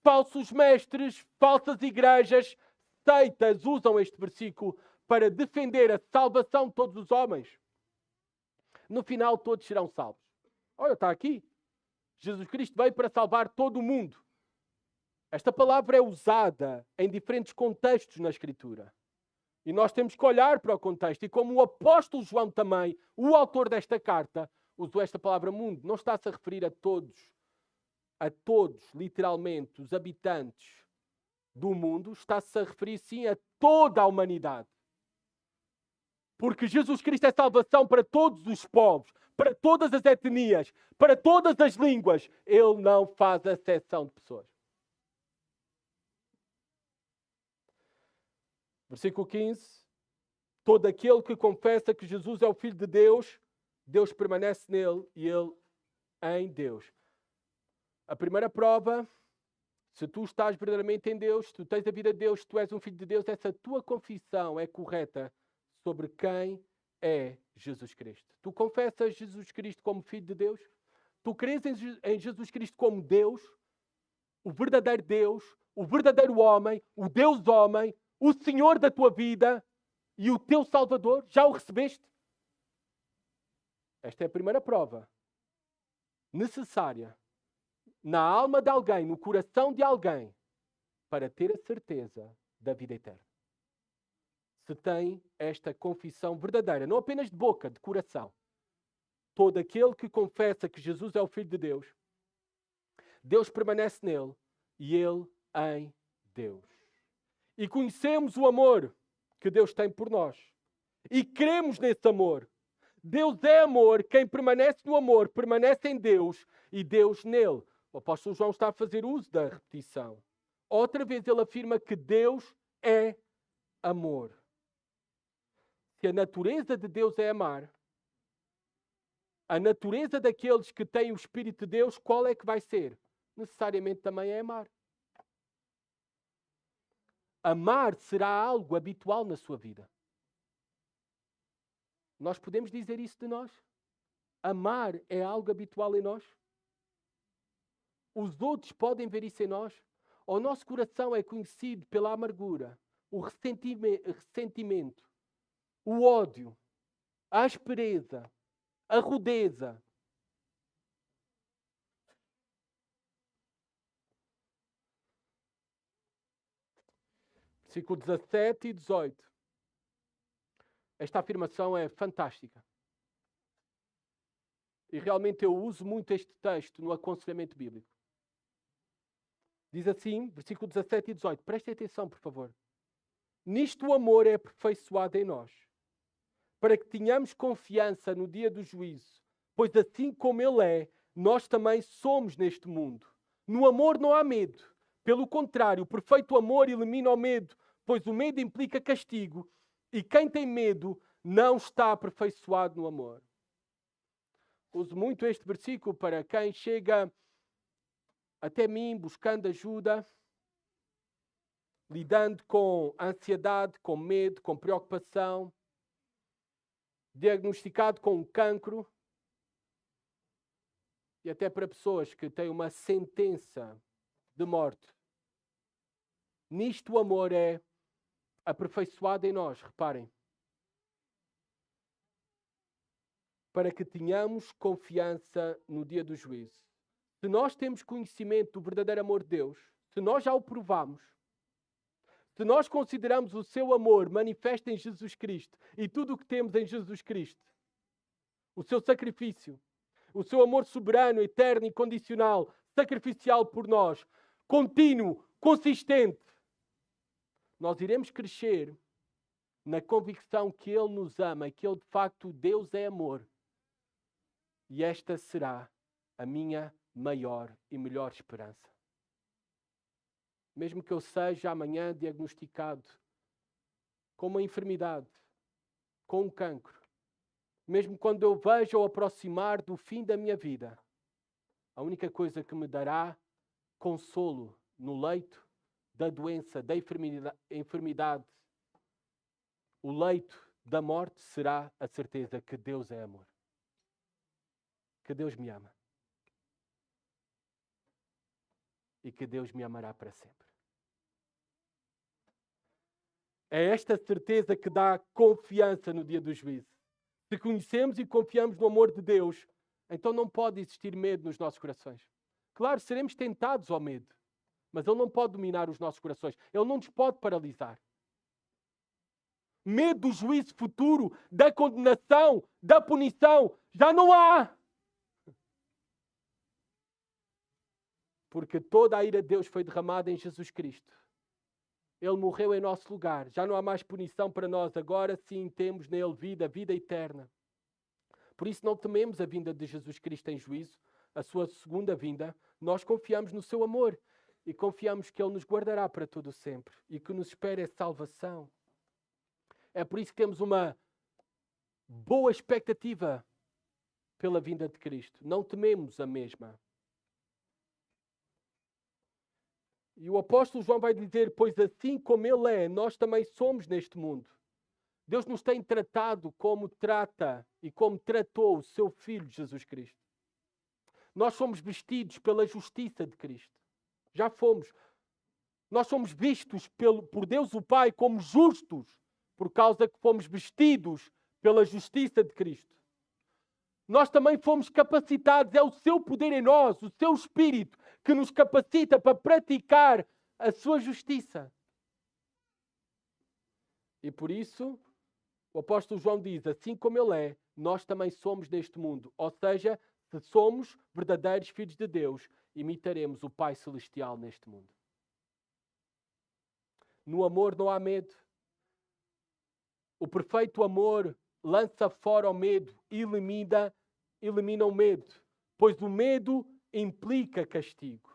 falsos mestres, falsas igrejas, seitas usam este versículo para defender a salvação de todos os homens. No final todos serão salvos. Olha, está aqui. Jesus Cristo veio para salvar todo o mundo. Esta palavra é usada em diferentes contextos na Escritura. E nós temos que olhar para o contexto. E como o apóstolo João também, o autor desta carta, usou esta palavra mundo, não está-se a referir a todos, literalmente, os habitantes do mundo, está-se a referir sim a toda a humanidade. Porque Jesus Cristo é salvação para todos os povos, para todas as etnias, para todas as línguas. Ele não faz acepção de pessoas. Versículo 15. Todo aquele que confessa que Jesus é o Filho de Deus, Deus permanece nele e ele em Deus. A primeira prova, se tu estás verdadeiramente em Deus, se tu tens a vida de Deus, se tu és um filho de Deus, essa tua confissão é correta sobre quem é Jesus Cristo. Tu confessas Jesus Cristo como filho de Deus? Tu crês em Jesus Cristo como Deus, o verdadeiro homem, o Deus homem, o Senhor da tua vida e o teu Salvador? Já o recebeste? Esta é a primeira prova necessária na alma de alguém, no coração de alguém, para ter a certeza da vida eterna. Se tem esta confissão verdadeira, não apenas de boca, de coração. Todo aquele que confessa que Jesus é o Filho de Deus, Deus permanece nele e ele em Deus. E conhecemos o amor que Deus tem por nós. E cremos nesse amor. Deus é amor, quem permanece no amor permanece em Deus e Deus nele. O apóstolo João está a fazer uso da repetição. Outra vez ele afirma que Deus é amor. Se a natureza de Deus é amar, a natureza daqueles que têm o Espírito de Deus, qual é que vai ser? Necessariamente também é amar. Amar será algo habitual na sua vida. Nós podemos dizer isso de nós? Amar é algo habitual em nós? Os outros podem ver isso em nós? O nosso coração é conhecido pela amargura, o ressentimento, o ódio, a aspereza, a rudeza. Versículo 17 e 18. Esta afirmação é fantástica. E realmente eu uso muito este texto no aconselhamento bíblico. Diz assim, versículo 17 e 18. Prestem atenção, por favor. Nisto o amor é aperfeiçoado em nós, para que tenhamos confiança no dia do juízo, pois assim como Ele é, nós também somos neste mundo. No amor não há medo. Pelo contrário, o perfeito amor elimina o medo, pois o medo implica castigo, e quem tem medo não está aperfeiçoado no amor. Uso muito este versículo para quem chega até mim buscando ajuda, lidando com ansiedade, com medo, com preocupação, diagnosticado com um cancro, e até para pessoas que têm uma sentença de morte. Nisto o amor é aperfeiçoado em nós, reparem, para que tenhamos confiança no dia do juízo. Se nós temos conhecimento do verdadeiro amor de Deus, se nós já o provamos, se nós consideramos o seu amor manifesto em Jesus Cristo e tudo o que temos em Jesus Cristo, o seu sacrifício, o seu amor soberano, eterno, incondicional, sacrificial por nós, contínuo, consistente, nós iremos crescer na convicção que Ele nos ama e que Ele de facto, Deus é amor. E esta será a minha maior e melhor esperança. Mesmo que eu seja amanhã diagnosticado com uma enfermidade, com um cancro, mesmo quando eu veja o aproximar do fim da minha vida, a única coisa que me dará consolo no leito da doença, da enfermidade, o leito da morte, será a certeza que Deus é amor. Que Deus me ama. E que Deus me amará para sempre. É esta certeza que dá confiança no dia do juízo. Se conhecemos e confiamos no amor de Deus, então não pode existir medo nos nossos corações. Claro, seremos tentados ao medo, mas Ele não pode dominar os nossos corações. Ele não nos pode paralisar. Medo do juízo futuro, da condenação, da punição, já não há. Porque toda a ira de Deus foi derramada em Jesus Cristo. Ele morreu em nosso lugar. Já não há mais punição para nós. Agora sim temos nele vida eterna. Por isso não tememos a vinda de Jesus Cristo em juízo, a sua segunda vinda. Nós confiamos no seu amor e confiamos que Ele nos guardará para todo sempre e que nos espera é salvação. É por isso que temos uma boa expectativa pela vinda de Cristo. Não tememos a mesma. E o apóstolo João vai dizer, pois assim como Ele é, nós também somos neste mundo. Deus nos tem tratado como trata e como tratou o seu Filho Jesus Cristo. Nós somos vestidos pela justiça de Cristo. Já fomos. Nós somos vistos por Deus o Pai como justos, por causa que fomos vestidos pela justiça de Cristo. Nós também fomos capacitados, é o seu poder em nós, o seu Espírito, que nos capacita para praticar a sua justiça. E por isso, o apóstolo João diz, assim como Ele é, nós também somos neste mundo. Ou seja, se somos verdadeiros filhos de Deus, imitaremos o Pai Celestial neste mundo. No amor não há medo. O perfeito amor lança fora o medo, elimina o medo, pois o medo implica castigo.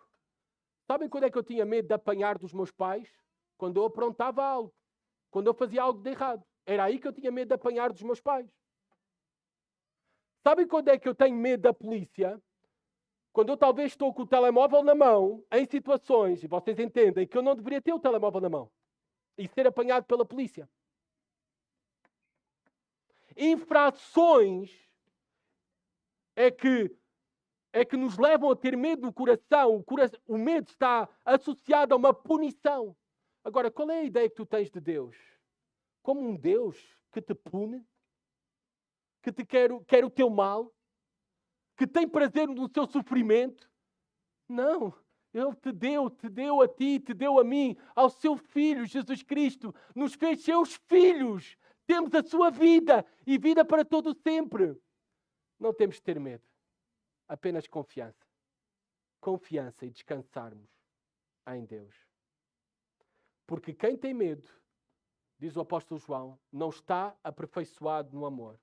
Sabem quando é que eu tinha medo de apanhar dos meus pais? Quando eu aprontava algo, quando eu fazia algo de errado. Era aí que eu tinha medo de apanhar dos meus pais. Sabem quando é que eu tenho medo da polícia? Quando eu talvez estou com o telemóvel na mão, em situações, e vocês entendem que eu não deveria ter o telemóvel na mão, e ser apanhado pela polícia. Infrações é que nos levam a ter medo no coração. O medo está associado a uma punição. Agora, qual é a ideia que tu tens de Deus? Como um Deus que te pune? Que te quer o teu mal? Que tem prazer no teu sofrimento? Não. Ele te deu a ti, te deu a mim, ao seu Filho, Jesus Cristo. Nos fez seus filhos. Temos a sua vida e vida para todo sempre. Não temos de ter medo. Apenas confiança. Confiança e descansarmos em Deus. Porque quem tem medo, diz o apóstolo João, não está aperfeiçoado no amor.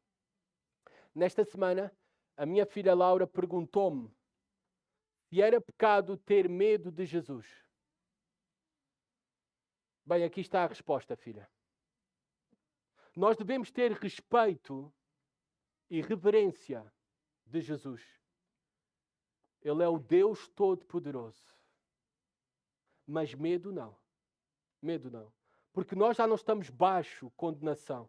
Nesta semana, a minha filha Laura perguntou-me se era pecado ter medo de Jesus. Bem, aqui está a resposta, filha. Nós devemos ter respeito e reverência de Jesus. Ele é o Deus Todo-Poderoso. Mas medo não. Medo não. Porque nós já não estamos baixo condenação.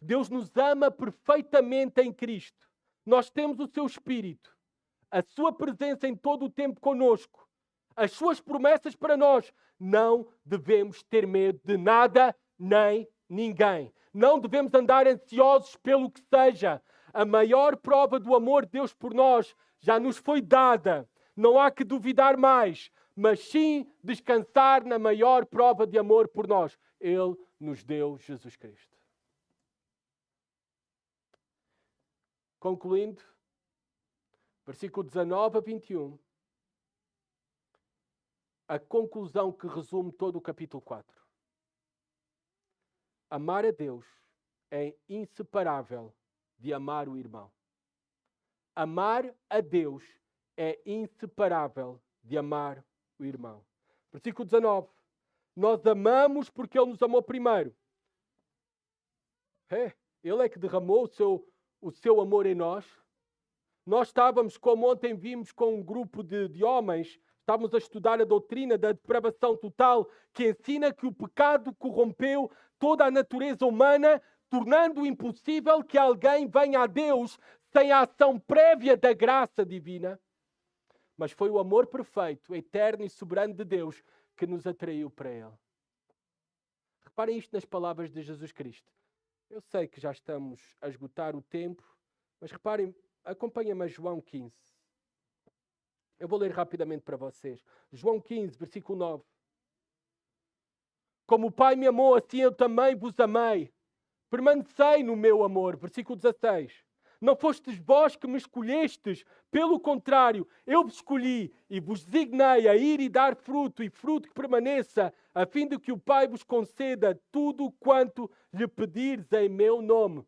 Deus nos ama perfeitamente em Cristo. Nós temos o seu Espírito. A sua presença em todo o tempo conosco. As suas promessas para nós. Não devemos ter medo de nada nem ninguém. Não devemos andar ansiosos pelo que seja. A maior prova do amor de Deus por nós já nos foi dada. Não há que duvidar mais, mas sim descansar na maior prova de amor por nós. Ele nos deu Jesus Cristo. Concluindo, versículo 19 a 21. A conclusão que resume todo o capítulo 4. Amar a Deus é inseparável de amar o irmão. Amar a Deus é inseparável de amar o irmão. Versículo 19. Nós amamos porque Ele nos amou primeiro. Ele é que derramou o seu amor em nós. Nós estávamos, como ontem vimos com um grupo de homens, estávamos a estudar a doutrina da depravação total, que ensina que o pecado corrompeu toda a natureza humana, tornando impossível que alguém venha a Deus sem a ação prévia da graça divina. Mas foi o amor perfeito, eterno e soberano de Deus que nos atraiu para Ele. Reparem isto nas palavras de Jesus Cristo. Eu sei que já estamos a esgotar o tempo, mas reparem, acompanhem-me a João 15. Eu vou ler rapidamente para vocês. João 15, versículo 9. Como o Pai me amou, assim eu também vos amei. Permanecei no meu amor. Versículo 16. Não fostes vós que me escolhestes, pelo contrário, eu vos escolhi e vos designei a ir e dar fruto, e fruto que permaneça, a fim de que o Pai vos conceda tudo quanto lhe pedires em meu nome.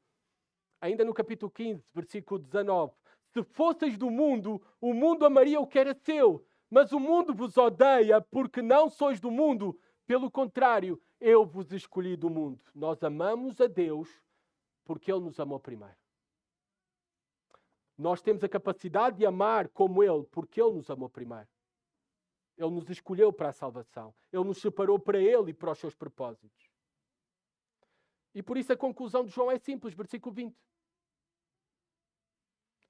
Ainda no capítulo 15, versículo 19. Se fosseis do mundo, o mundo amaria o que era seu, mas o mundo vos odeia porque não sois do mundo. Pelo contrário, eu vos escolhi do mundo. Nós amamos a Deus porque Ele nos amou primeiro. Nós temos a capacidade de amar como Ele, porque Ele nos amou primeiro. Ele nos escolheu para a salvação. Ele nos separou para Ele e para os seus propósitos. E por isso a conclusão de João é simples, versículo 20.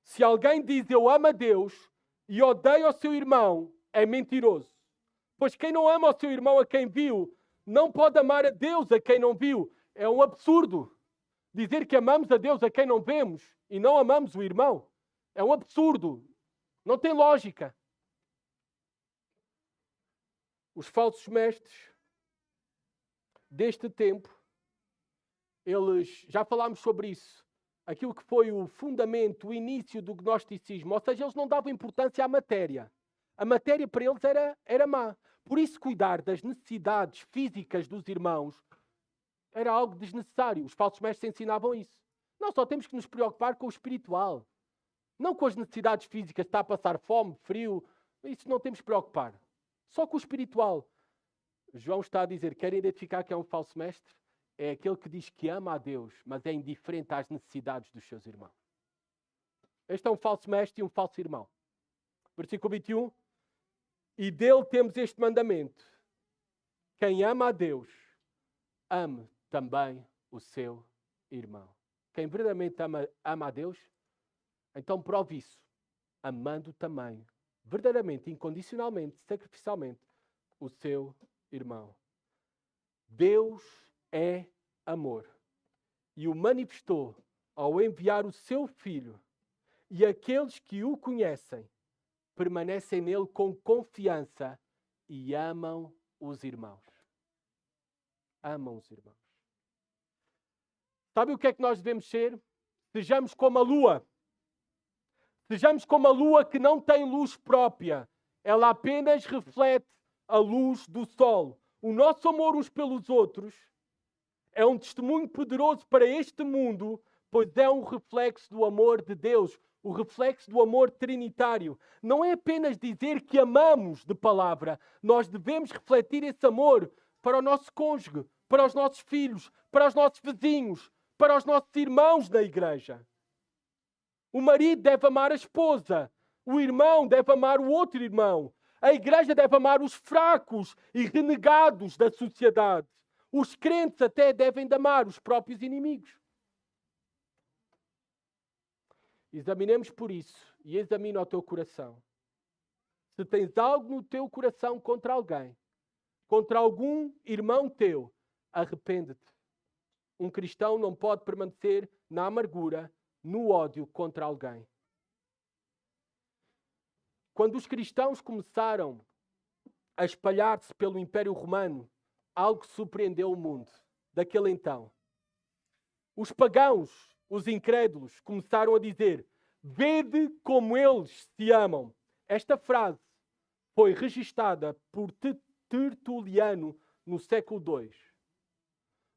Se alguém diz eu amo a Deus e odeia o seu irmão, é mentiroso. Pois quem não ama o seu irmão a quem viu, não pode amar a Deus a quem não viu. É um absurdo. Dizer que amamos a Deus a quem não vemos e não amamos o irmão. É um absurdo. Não tem lógica. Os falsos mestres deste tempo, eles, já falámos sobre isso, aquilo que foi o fundamento, o início do gnosticismo, ou seja, eles não davam importância à matéria. A matéria para eles era má. Por isso cuidar das necessidades físicas dos irmãos era algo desnecessário. Os falsos mestres ensinavam isso. Nós só temos que nos preocupar com o espiritual. Não com as necessidades físicas, está a passar fome, frio, isso não temos que preocupar. Só com o espiritual. João está a dizer, quer identificar que é um falso mestre? É aquele que diz que ama a Deus, mas é indiferente às necessidades dos seus irmãos. Este é um falso mestre e um falso irmão. Versículo 21. E dele temos este mandamento. Quem ama a Deus, ame também o seu irmão. Quem verdadeiramente ama a Deus, então prove isso, amando também, verdadeiramente, incondicionalmente, sacrificialmente, o seu irmão. Deus é amor e o manifestou ao enviar o seu Filho, e aqueles que o conhecem permanecem nele com confiança e amam os irmãos. Amam os irmãos. Sabe o que é que nós devemos ser? Sejamos como a lua. Sejamos como a lua que não tem luz própria. Ela apenas reflete a luz do sol. O nosso amor uns pelos outros é um testemunho poderoso para este mundo, pois é um reflexo do amor de Deus, o reflexo do amor trinitário. Não é apenas dizer que amamos de palavra, nós devemos refletir esse amor para o nosso cônjuge, para os nossos filhos, para os nossos vizinhos, para os nossos irmãos na igreja. O marido deve amar a esposa, o irmão deve amar o outro irmão, a igreja deve amar os fracos e renegados da sociedade. Os crentes até devem amar os próprios inimigos. Examinemos por isso e examina o teu coração. Se tens algo no teu coração contra alguém, contra algum irmão teu, arrepende-te. Um cristão não pode permanecer na amargura, no ódio contra alguém. Quando os cristãos começaram a espalhar-se pelo Império Romano, algo surpreendeu o mundo daquele então. Os pagãos, os incrédulos, começaram a dizer: vede como eles se amam. Esta frase foi registada por Tertuliano no século II.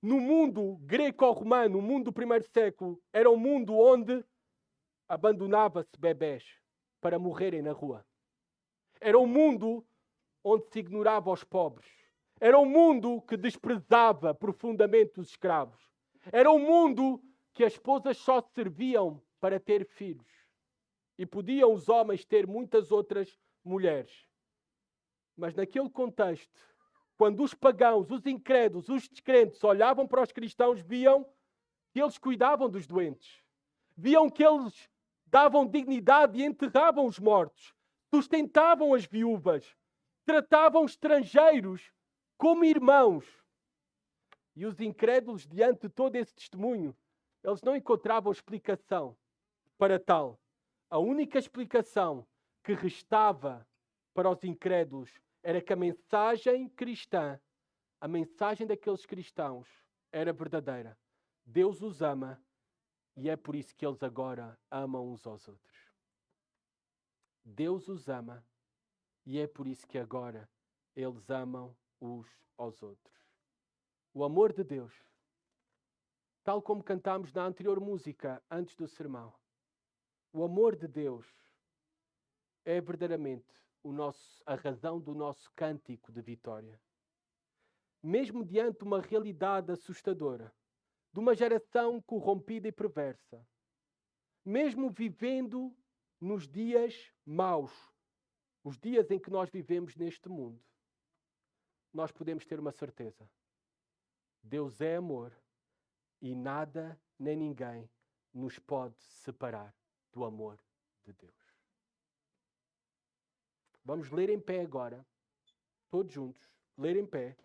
No mundo greco-romano, o mundo do primeiro século, era um mundo onde abandonava-se bebés para morrerem na rua. Era um mundo onde se ignorava os pobres. Era um mundo que desprezava profundamente os escravos. Era um mundo que as esposas só serviam para ter filhos. E podiam os homens ter muitas outras mulheres. Mas naquele contexto, quando os pagãos, os incrédulos, os descrentes olhavam para os cristãos, viam que eles cuidavam dos doentes. Viam que eles davam dignidade e enterravam os mortos. Sustentavam as viúvas. Tratavam estrangeiros como irmãos. E os incrédulos, diante de todo esse testemunho, eles não encontravam explicação para tal. A única explicação que restava para os incrédulos era que a mensagem cristã, a mensagem daqueles cristãos, era verdadeira. Deus os ama e é por isso que eles agora amam uns aos outros. Deus os ama e é por isso que agora eles amam uns aos outros. O amor de Deus, tal como cantámos na anterior música, antes do sermão, o amor de Deus é verdadeiramente a razão do nosso cântico de vitória. Mesmo diante de uma realidade assustadora, de uma geração corrompida e perversa, mesmo vivendo nos dias maus os dias em que nós vivemos neste mundo, nós podemos ter uma certeza. Deus é amor e nada nem ninguém nos pode separar do amor de Deus. Vamos ler em pé agora, todos juntos, ler em pé,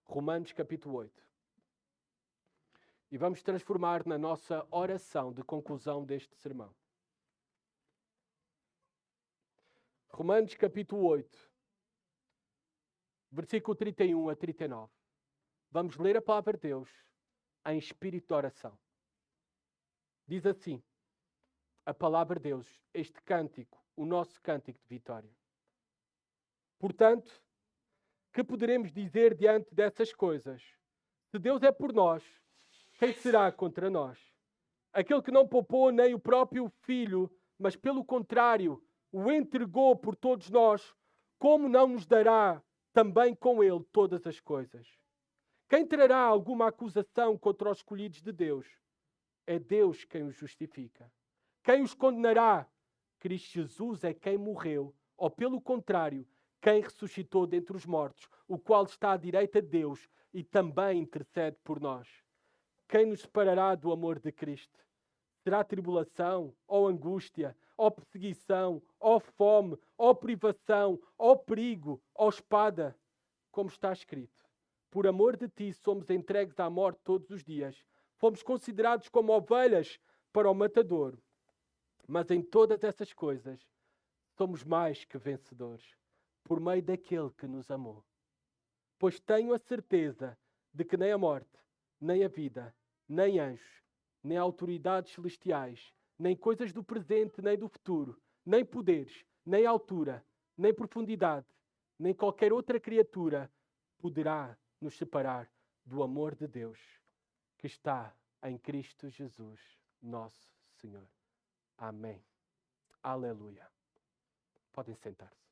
Romanos capítulo 8. E vamos transformar na nossa oração de conclusão deste sermão. Romanos capítulo 8, versículo 31 a 39. Vamos ler a palavra de Deus em espírito de oração. Diz assim, a palavra de Deus, este cântico, o nosso cântico de vitória. Portanto, que poderemos dizer diante dessas coisas? Se Deus é por nós, quem será contra nós? Aquele que não poupou nem o próprio Filho, mas pelo contrário, o entregou por todos nós, como não nos dará também com ele todas as coisas? Quem trará alguma acusação contra os escolhidos de Deus? É Deus quem os justifica. Quem os condenará? Cristo Jesus é quem morreu, ou pelo contrário, quem ressuscitou dentre os mortos, o qual está à direita de Deus e também intercede por nós. Quem nos separará do amor de Cristo? Será tribulação, ou angústia, ou perseguição, ou fome, ou privação, ou perigo, ou espada? Como está escrito, por amor de ti somos entregues à morte todos os dias. Fomos considerados como ovelhas para o matadouro. Mas em todas essas coisas somos mais que vencedores, por meio daquele que nos amou. Pois tenho a certeza de que nem a morte, nem a vida, nem anjos, nem autoridades celestiais, nem coisas do presente, nem do futuro, nem poderes, nem altura, nem profundidade, nem qualquer outra criatura poderá nos separar do amor de Deus que está em Cristo Jesus, nosso Senhor. Amém. Aleluia. Podem sentar-se.